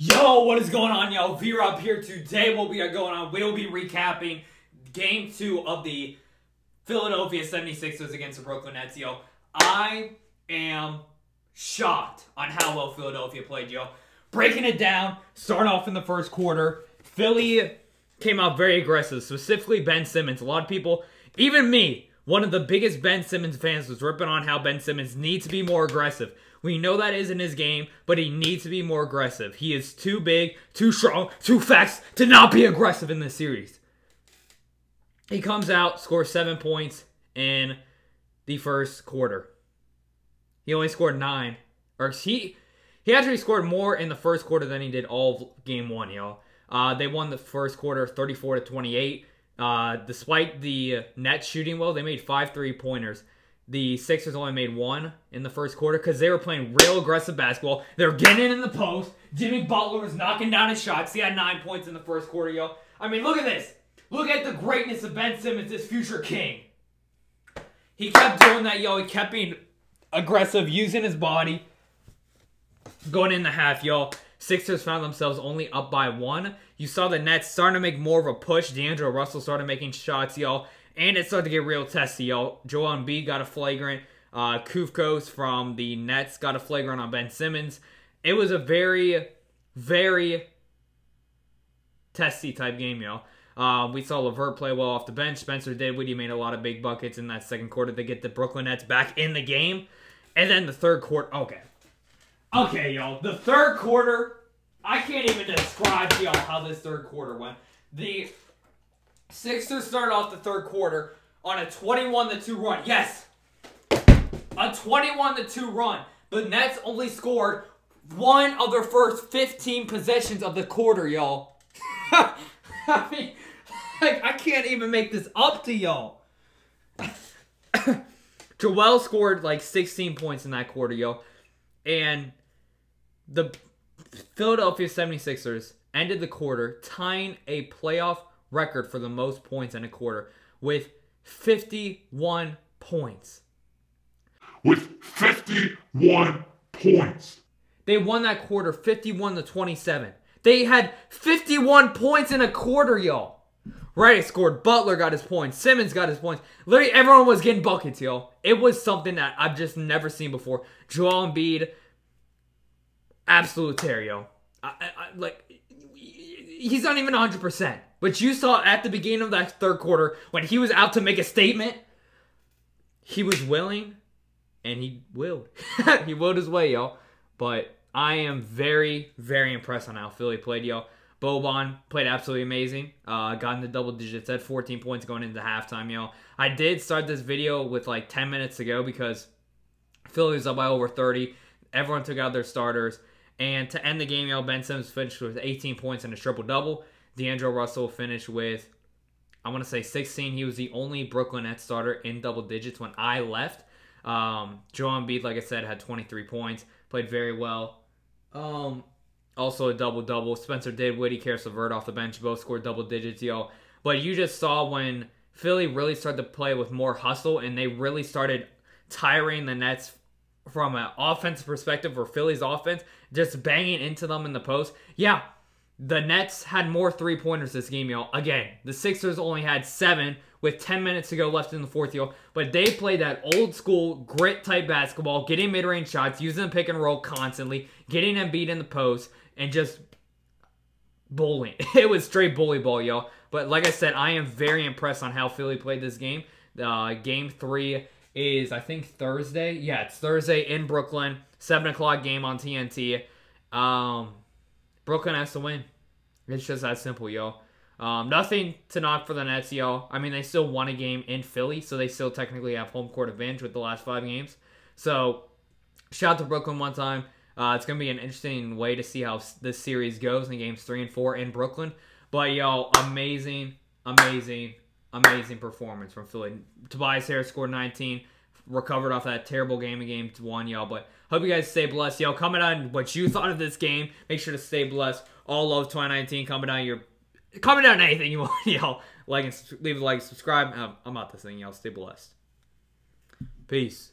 Yo, what is going on, yo? V-Rob here. Today we'll be recapping Game 2 of the Philadelphia 76ers against the Brooklyn Nets, yo. I am shocked on how well Philadelphia played, yo. Breaking it down, starting off in the first quarter, Philly came out very aggressive, specifically Ben Simmons. A lot of people, even me, one of the biggest Ben Simmons fans, was ripping on how Ben Simmons needs to be more aggressive. We know that isn't his game, but he needs to be more aggressive. He is too big, too strong, too fast to not be aggressive in this series. He comes out, scores 7 points in the first quarter. He only scored 9. Or he actually scored more in the first quarter than he did all of Game 1, yo. They won the first quarter 34-28. Despite the Nets shooting well, they made 5 3-pointers. The Sixers only made 1 in the first quarter because they were playing real aggressive basketball. They were getting in the post. Jimmy Butler was knocking down his shots. He had 9 points in the first quarter, yo. I mean, look at this. Look at the greatness of Ben Simmons, this future king. He kept doing that, yo. He kept being aggressive, using his body. Going in the half, yo. Sixers found themselves only up by 1. You saw the Nets starting to make more of a push. D'Angelo Russell started making shots, yo. And it started to get real testy, yo. Joel Embiid got a flagrant. Kufkos from the Nets got a flagrant on Ben Simmons. It was a very, very testy type game, yo. We saw LeVert play well off the bench. Spencer Dinwiddie made a lot of big buckets in that second quarter to get the Brooklyn Nets back in the game. And then the third quarter, okay, yo. The third quarter, I can't even describe to y'all how this third quarter went. The Sixers started off the third quarter on a 21-2 run. Yes! A 21-2 run. The Nets only scored 1 of their first 15 possessions of the quarter, y'all. I mean, like, I can't even make this up to y'all. Joel scored like 16 points in that quarter, yo. And the Philadelphia 76ers ended the quarter tying a playoff record for the most points in a quarter with 51 points. With 51 points. They won that quarter 51-27. They had 51 points in a quarter, y'all. Right, scored. Butler got his points. Simmons got his points. Literally, everyone was getting buckets, yo. It was something that I've just never seen before. Joel Embiid, absolute tear, yo. He's not even 100%. But you saw at the beginning of that third quarter, when he was out to make a statement, he was willing, and he willed. He willed his way, yo. But I am very, very impressed on how Philly played, yo. Boban played absolutely amazing. Got in the double digits, had 14 points going into halftime, yo. I did start this video with like 10 minutes to go because Philly was up by over 30. Everyone took out their starters. And to end the game, yo, Ben Simmons finished with 18 points and a triple-double. D'Angelo Russell finished with, I want to say 16. He was the only Brooklyn Nets starter in double digits when I left. Joel Embiid, like I said, had 23 points. Played very well. Also a double-double. Spencer Dinwiddie, Karis LeVert off the bench. Both scored double digits, yo. But you just saw when Philly really started to play with more hustle and they really started tiring the Nets from an offensive perspective for Philly's offense, just banging into them in the post. Yeah, the Nets had more three-pointers this game, yo. Again, the Sixers only had 7 with 10 minutes to go left in the fourth, yo. But they played that old-school grit-type basketball, getting mid-range shots, using the pick and roll constantly, getting Embiid in the post, and just bullying. It was straight bully ball, yo. But like I said, I am very impressed on how Philly played this game. Game 3 is, I think, Thursday. Yeah, it's Thursday in Brooklyn. 7 o'clock game on TNT. Brooklyn has to win. It's just that simple, yo. Nothing to knock for the Nets, yo. I mean, they still won a game in Philly, so they still technically have home court advantage with the last 5 games. So, shout out to Brooklyn one time. It's going to be an interesting way to see how this series goes in games 3 and 4 in Brooklyn. But, yo, amazing performance from Philly. Tobias Harris scored 19, recovered off that terrible game in Game 1, y'all. But hope you guys stay blessed, y'all. Comment on what you thought of this game. Make sure to stay blessed. All love 2019. Comment down anything you want, y'all. Like and leave a like, subscribe. I'm out this thing, y'all. Stay blessed. Peace.